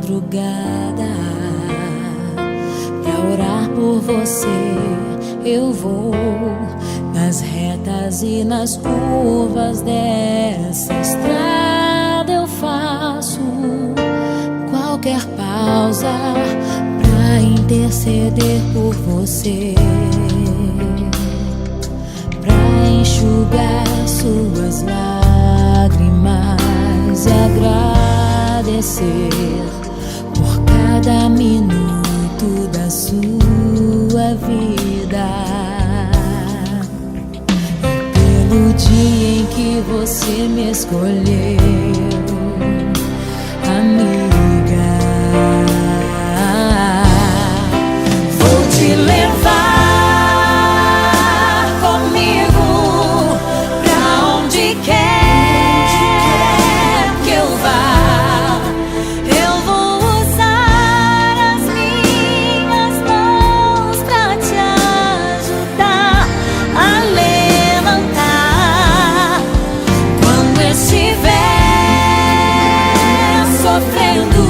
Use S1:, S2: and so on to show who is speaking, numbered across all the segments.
S1: madrugada. Pra orar por você eu vou nas retas e nas curvas dessa estrada. Eu faço qualquer pausa pra interceder por você, pra enxugar suas lágrimas e agradecer por cada minuto da sua vida, e pelo dia em que você me escolheu, amiga. Vou te levar comigo pra onde quer que eu vá. Eu vou usar as minhas mãos pra te ajudar a levantar quando estiver sofrendo,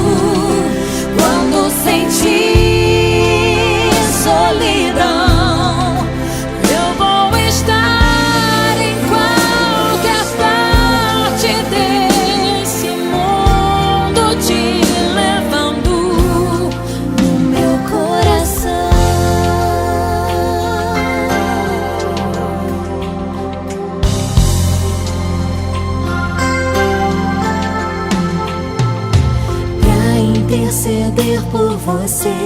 S1: quando sentir solidão. Eu vou estar em qualquer parte desse mundo, te levando no meu coração. Pra interceder por você,